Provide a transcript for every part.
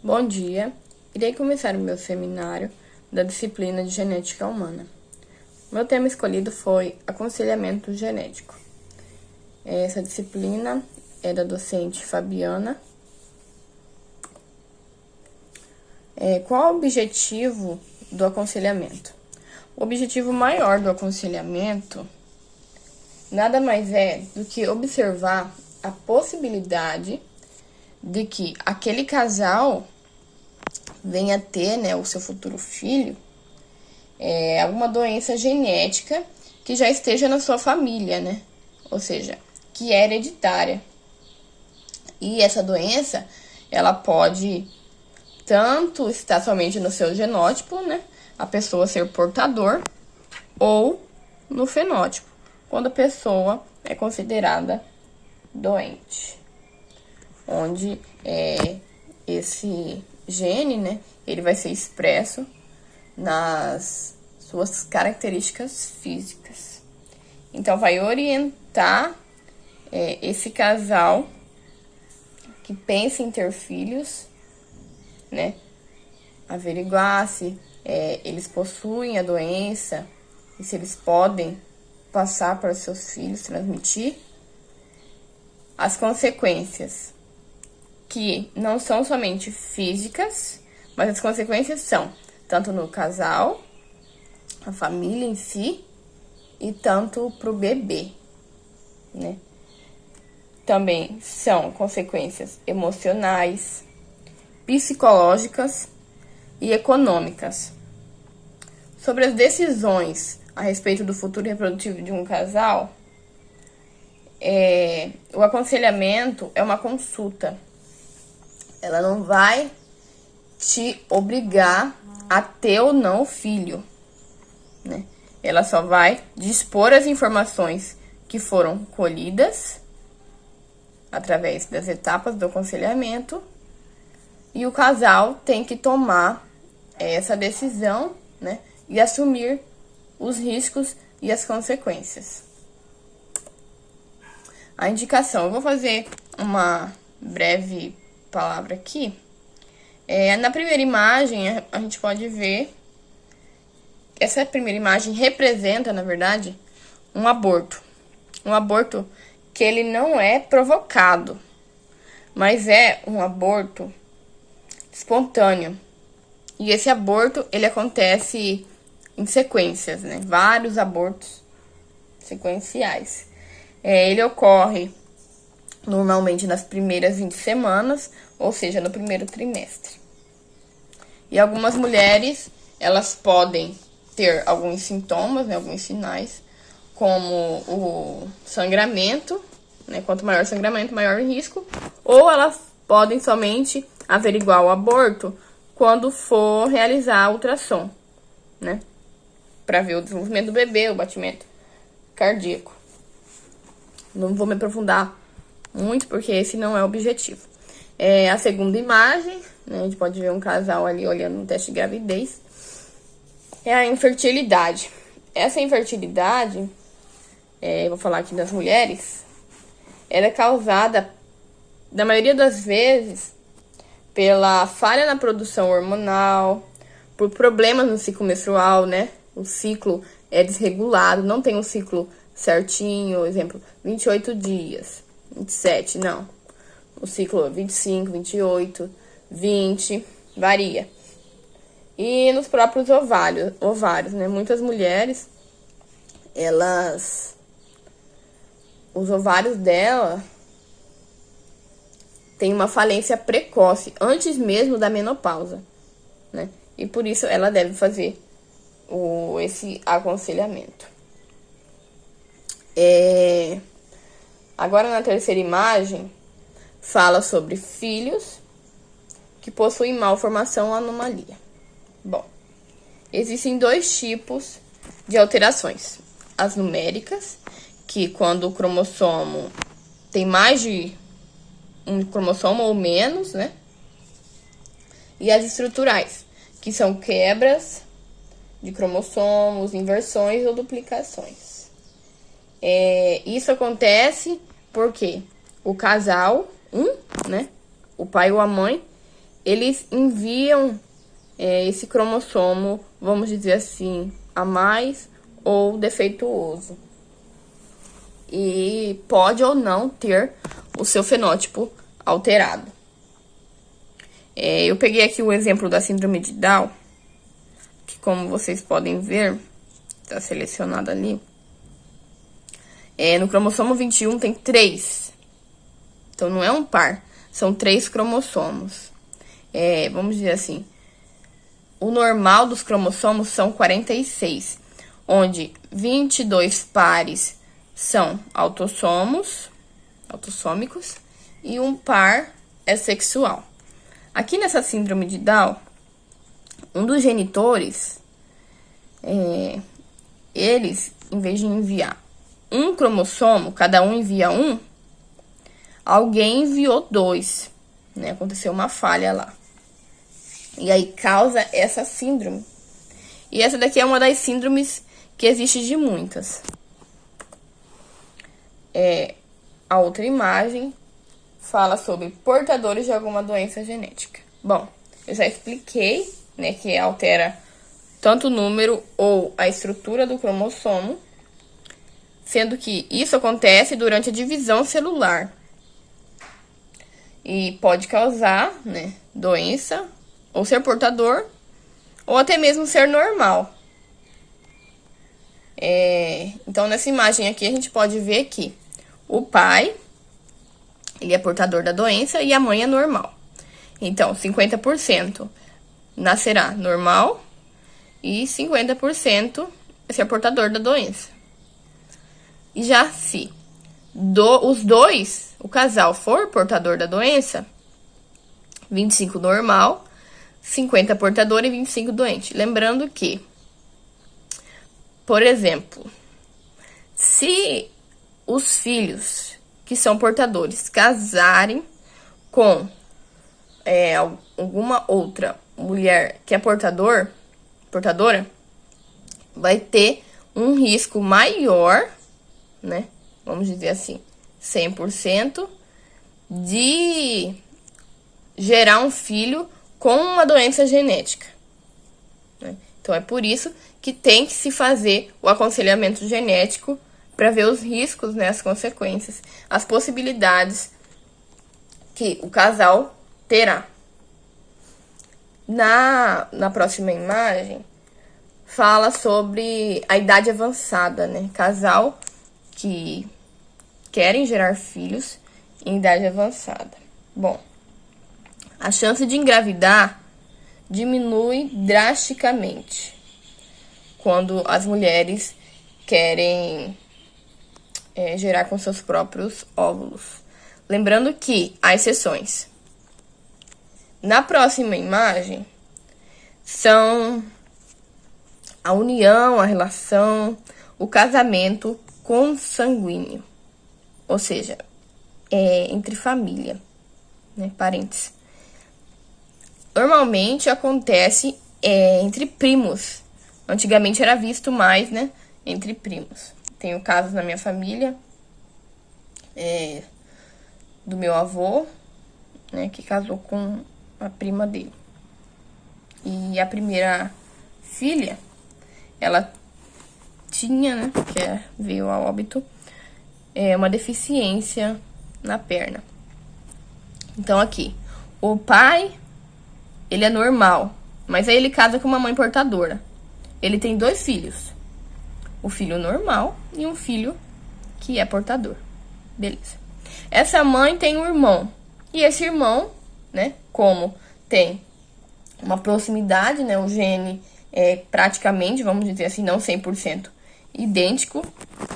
Bom dia, irei começar o meu seminário da disciplina de Genética Humana. Meu tema escolhido foi Aconselhamento Genético. Essa disciplina é da docente Fabiana. Qual o objetivo do aconselhamento? O objetivo maior do aconselhamento nada mais é do que observar a possibilidade de que aquele casal venha a ter, o seu futuro filho, alguma doença genética que já esteja na sua família, Ou seja, que é hereditária. E essa doença, ela pode tanto estar somente no seu genótipo, A pessoa ser portador, ou no fenótipo, quando a pessoa é considerada doente. Onde esse gene, ele vai ser expresso nas suas características físicas. Então, vai orientar esse casal que pensa em ter filhos, averiguar se eles possuem a doença e se eles podem passar para os seus filhos, transmitir. As consequências, que não são somente físicas, mas as consequências são tanto no casal, a família em si, e tanto para o bebê, Também são consequências emocionais, psicológicas e econômicas. Sobre as decisões a respeito do futuro reprodutivo de um casal, o aconselhamento é uma consulta. Ela não vai te obrigar a ter ou não o filho, Ela só vai dispor as informações que foram colhidas através das etapas do aconselhamento, e o casal tem que tomar essa decisão, E assumir os riscos e as consequências. A indicação, eu vou fazer uma breve palavra aqui. Na primeira imagem, a gente pode ver, essa primeira imagem representa, na verdade, um aborto. Um aborto que ele não é provocado, mas é um aborto espontâneo. E esse aborto, ele acontece em sequências, Vários abortos sequenciais. Ele ocorre normalmente nas primeiras 20 semanas, ou seja, no primeiro trimestre. E algumas mulheres, elas podem ter alguns sintomas, alguns sinais, como o sangramento, Quanto maior o sangramento, maior o risco. Ou elas podem somente averiguar o aborto quando for realizar a ultrassom, Para ver o desenvolvimento do bebê, o batimento cardíaco. Não vou me aprofundar muito, porque esse não é o objetivo. A segunda imagem, a gente pode ver um casal ali olhando no teste de gravidez. É a infertilidade. Essa infertilidade, vou falar aqui das mulheres, ela é causada, na maioria das vezes, pela falha na produção hormonal, por problemas no ciclo menstrual, O ciclo é desregulado, não tem um ciclo certinho, exemplo, 28 dias, 27, não. O ciclo é 25, 28, 20, varia. E nos próprios ovários, Muitas mulheres, os ovários dela têm uma falência precoce, antes mesmo da menopausa, E por isso ela deve fazer esse aconselhamento. Agora, na terceira imagem, fala sobre filhos que possuem malformação ou anomalia. Bom, existem dois tipos de alterações. As numéricas, que quando o cromossomo tem mais de um cromossomo ou menos, E as estruturais, que são quebras de cromossomos, inversões ou duplicações. Isso acontece porque o casal, o pai ou a mãe, eles enviam esse cromossomo, vamos dizer assim, a mais ou defeituoso. E pode ou não ter o seu fenótipo alterado. Eu peguei aqui o exemplo da síndrome de Down, que como vocês podem ver, está selecionado ali. No cromossomo 21 tem 3. Então, não é um par, são 3 cromossomos. Vamos dizer assim, o normal dos cromossomos são 46, onde 22 pares são autossômicos e um par é sexual. Aqui nessa síndrome de Down, um dos genitores, eles, em vez de enviar um cromossomo, cada um envia um, alguém enviou 2, né? Aconteceu uma falha lá. E aí causa essa síndrome. E essa daqui é uma das síndromes que existe de muitas. A outra imagem fala sobre portadores de alguma doença genética. Bom, eu já expliquei, né, que altera tanto o número ou a estrutura do cromossomo, sendo que isso acontece durante a divisão celular. E pode causar, né, doença, ou ser portador, ou até mesmo ser normal. Então, nessa imagem aqui, a gente pode ver que o pai, ele é portador da doença e a mãe é normal. Então, 50% nascerá normal e 50% ser portador da doença. E já se os dois, o casal, for portador da doença, 25 normal, 50 portador e 25 doente. Lembrando que, por exemplo, se os filhos que são portadores casarem com alguma outra mulher que é portadora, vai ter um risco maior, né? Vamos dizer assim, 100% de gerar um filho com uma doença genética, né? Então, é por isso que tem que se fazer o aconselhamento genético para ver os riscos, né, as consequências, as possibilidades que o casal terá. Na próxima imagem, fala sobre a idade avançada, né? Casal que querem gerar filhos em idade avançada. Bom, a chance de engravidar diminui drasticamente quando as mulheres querem gerar com seus próprios óvulos. Lembrando que há exceções. Na próxima imagem, são a união, a relação, o casamento consanguíneo. Ou seja, entre família, né, parentes. Normalmente acontece entre primos. Antigamente era visto mais, né, entre primos. Tenho casos na minha família, do meu avô, né, que casou com a prima dele. E a primeira filha, ela tinha, né, veio a óbito, uma deficiência na perna. Então, aqui, o pai, ele é normal, mas aí ele casa com uma mãe portadora. Ele tem 2 filhos, o filho normal e um filho que é portador. Beleza. Essa mãe tem um irmão, e esse irmão, né, como tem uma proximidade, né, o gene é praticamente, vamos dizer assim, não 100% idêntico,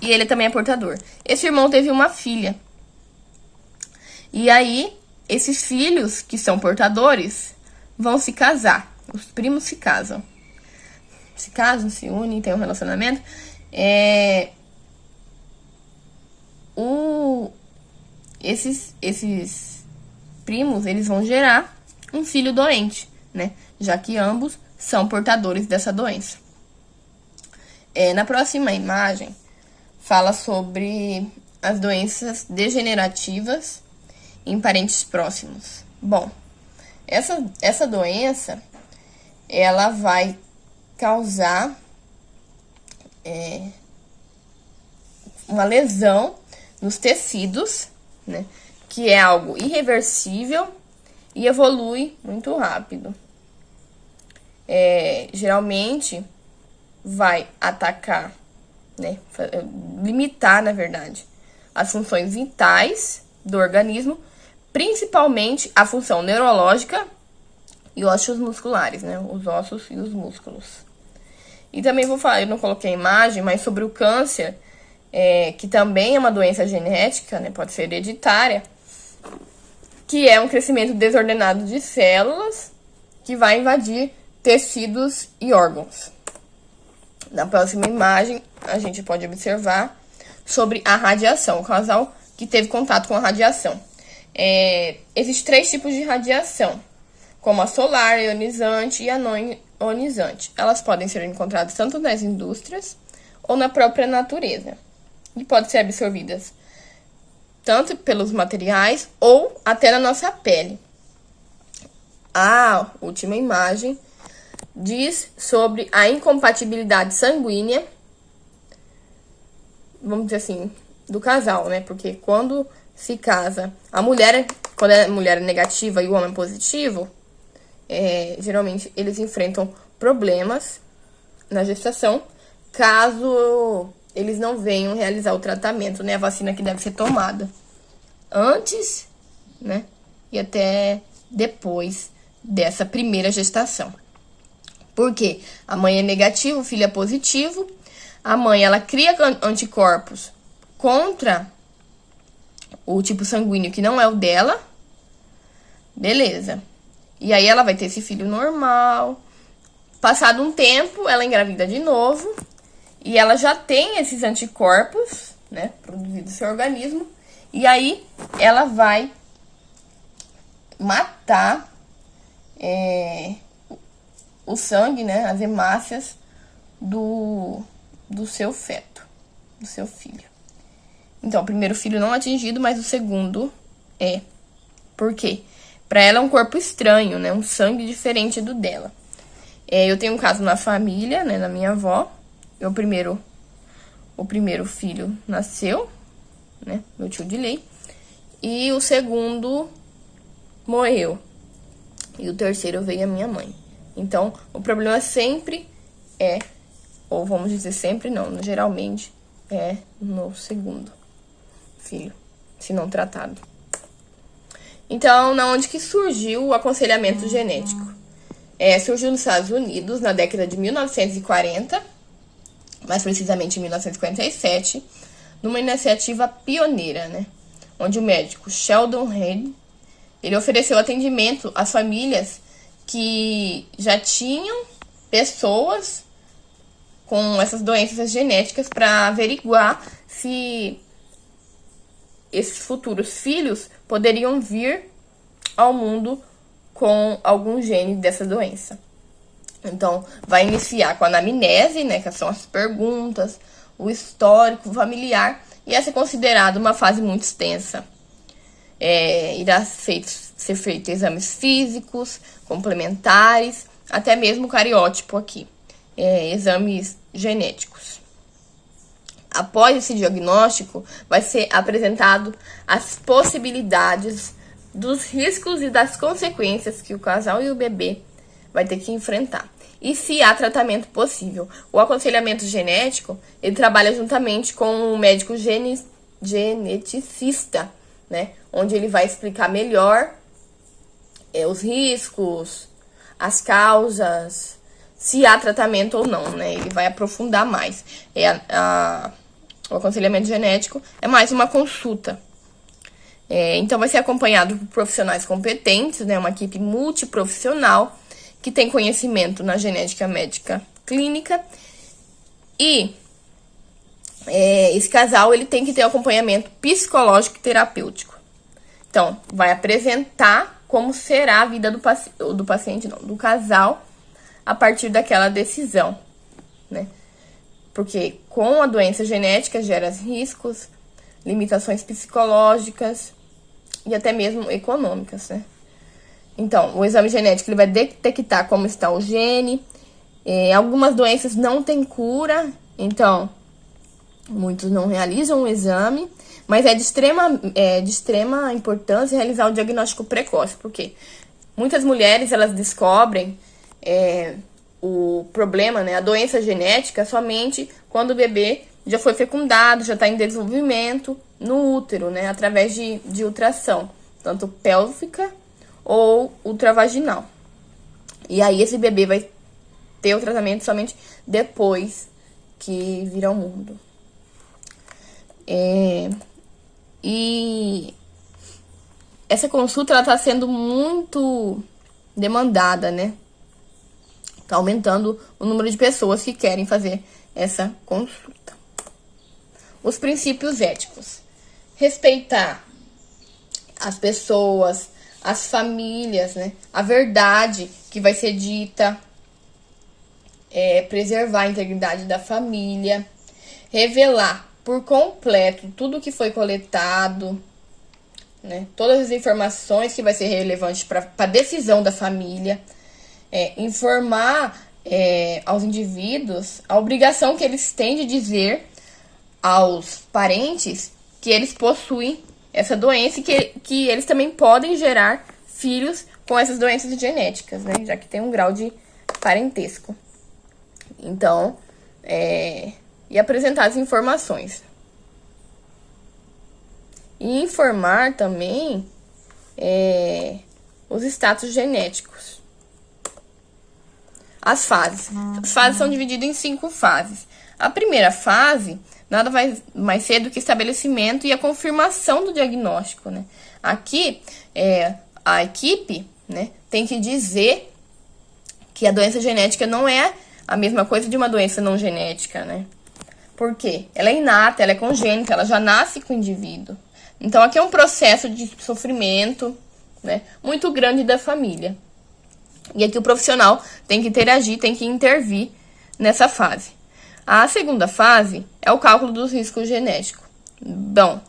e ele também é portador. Esse irmão teve uma filha. E aí, esses filhos que são portadores vão se casar. Os primos se casam. Se unem, têm um relacionamento. Esses primos, eles vão gerar um filho doente, né? Já que ambos são portadores dessa doença. Na próxima imagem, fala sobre as doenças degenerativas em parentes próximos. Bom, Essa doença, ela vai causar uma lesão nos tecidos, né? Que é algo irreversível e evolui muito rápido. Geralmente vai atacar, né? Limitar, na verdade, as funções vitais do organismo, principalmente a função neurológica e ossos musculares, né? Os ossos e os músculos. E também vou falar, eu não coloquei a imagem, mas sobre o câncer, que também é uma doença genética, né? Pode ser hereditária, que é um crescimento desordenado de células que vai invadir tecidos e órgãos. Na próxima imagem, a gente pode observar sobre a radiação, o casal que teve contato com a radiação. Existem 3 tipos de radiação, como a solar, ionizante e a não ionizante. Elas podem ser encontradas tanto nas indústrias ou na própria natureza. E podem ser absorvidas tanto pelos materiais ou até na nossa pele. A última imagem diz sobre a incompatibilidade sanguínea, vamos dizer assim, do casal, né? Porque quando se casa, quando a mulher é negativa e o homem é positivo, geralmente eles enfrentam problemas na gestação, caso eles não venham realizar o tratamento, né? A vacina que deve ser tomada antes, né? E até depois dessa primeira gestação. Porque a mãe é negativa, o filho é positivo. A mãe, ela cria anticorpos contra o tipo sanguíneo que não é o dela. Beleza. E aí ela vai ter esse filho normal. Passado um tempo, ela engravida de novo. E ela já tem esses anticorpos, né, produzidos no seu organismo. E aí ela vai matar o sangue, né, as hemácias do seu feto, do seu filho. Então, o primeiro filho não atingido, mas o segundo é. Por quê? Para ela é um corpo estranho, né, um sangue diferente do dela. Eu tenho um caso na família, né, na minha avó. O primeiro filho nasceu, né, meu tio de lei, e o segundo morreu. E o terceiro veio a minha mãe. Então, o problema sempre ou vamos dizer sempre não, geralmente é no segundo filho, se não tratado. Então, na onde que surgiu o aconselhamento genético? Surgiu nos Estados Unidos na década de 1940, mais precisamente em 1947, numa iniciativa pioneira, né? Onde o médico Sheldon Reed, ele ofereceu atendimento às famílias que já tinham pessoas com essas doenças genéticas para averiguar se esses futuros filhos poderiam vir ao mundo com algum gene dessa doença. Então, vai iniciar com a anamnese, né, que são as perguntas, o histórico familiar, e essa é considerada uma fase muito extensa. Irá ser feito exames físicos, complementares, até mesmo cariótipo aqui, exames genéticos. Após esse diagnóstico, vai ser apresentado as possibilidades dos riscos e das consequências que o casal e o bebê vai ter que enfrentar. E se há tratamento possível. O aconselhamento genético, ele trabalha juntamente com um médico geneticista, né? Onde ele vai explicar melhor os riscos, as causas, se há tratamento ou não, né? Ele vai aprofundar mais. O aconselhamento genético é mais uma consulta. Então, vai ser acompanhado por profissionais competentes, né? Uma equipe multiprofissional que tem conhecimento na genética médica clínica. E esse casal, ele tem que ter acompanhamento psicológico e terapêutico. Então, vai apresentar como será a vida do paciente, não, do casal, a partir daquela decisão, né? Porque com a doença genética gera riscos, limitações psicológicas e até mesmo econômicas, né? Então, o exame genético ele vai detectar como está o gene. Algumas doenças não têm cura, então muitos não realizam o exame, mas é de extrema importância realizar o diagnóstico precoce, porque muitas mulheres elas descobrem o problema, né, a doença genética, somente quando o bebê já foi fecundado, já está em desenvolvimento no útero, né, através de ultração, tanto pélvica ou ultravaginal. E aí esse bebê vai ter o tratamento somente depois que vir ao mundo. E essa consulta ela está sendo muito demandada, né? Está aumentando o número de pessoas que querem fazer essa consulta. Os princípios éticos: respeitar as pessoas, as famílias, né? A verdade que vai ser dita, preservar a integridade da família, revelar por completo tudo que foi coletado, né? Todas as informações que vai ser relevante para a decisão da família, informar aos indivíduos a obrigação que eles têm de dizer aos parentes que eles possuem essa doença e que eles também podem gerar filhos com essas doenças genéticas, né? Já que tem um grau de parentesco. Então, e apresentar as informações. E informar também os status genéticos. As fases. As fases são divididas em 5 fases. A primeira fase nada mais ser do que estabelecimento e a confirmação do diagnóstico, né? Aqui, a equipe, né, tem que dizer que a doença genética não é a mesma coisa de uma doença não genética, né? Por quê? Ela é inata, ela é congênita, ela já nasce com o indivíduo. Então, aqui é um processo de sofrimento, né, muito grande da família. E aqui o profissional tem que interagir, tem que intervir nessa fase. A segunda fase é o cálculo dos riscos genéticos. Bom,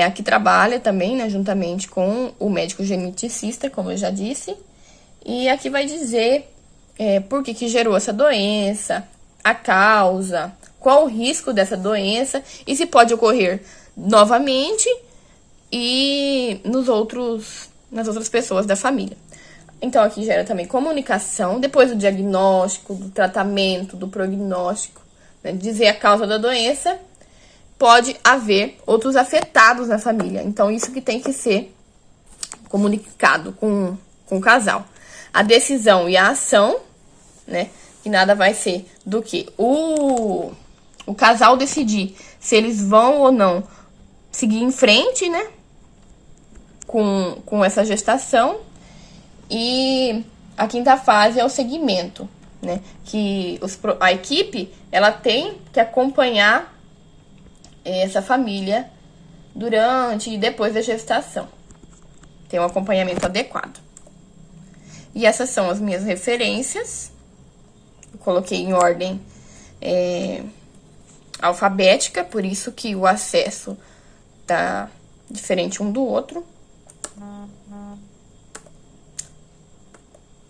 aqui trabalha também, né, juntamente com o médico geneticista, como eu já disse. E aqui vai dizer por que gerou essa doença, a causa, qual o risco dessa doença e se pode ocorrer novamente e nas outras pessoas da família. Então, aqui gera também comunicação, depois do diagnóstico, do tratamento, do prognóstico, né, dizer a causa da doença, pode haver outros afetados na família. Então, isso que tem que ser comunicado com o casal. A decisão e a ação, né, que nada vai ser do que o casal decidir se eles vão ou não seguir em frente, né, com essa gestação. E a quinta fase é o segmento, né, que a equipe ela tem que acompanhar essa família durante e depois da gestação. Tem um acompanhamento adequado. E essas são as minhas referências. Eu coloquei em ordem alfabética, por isso que o acesso tá diferente um do outro.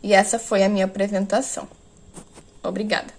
E essa foi a minha apresentação. Obrigada.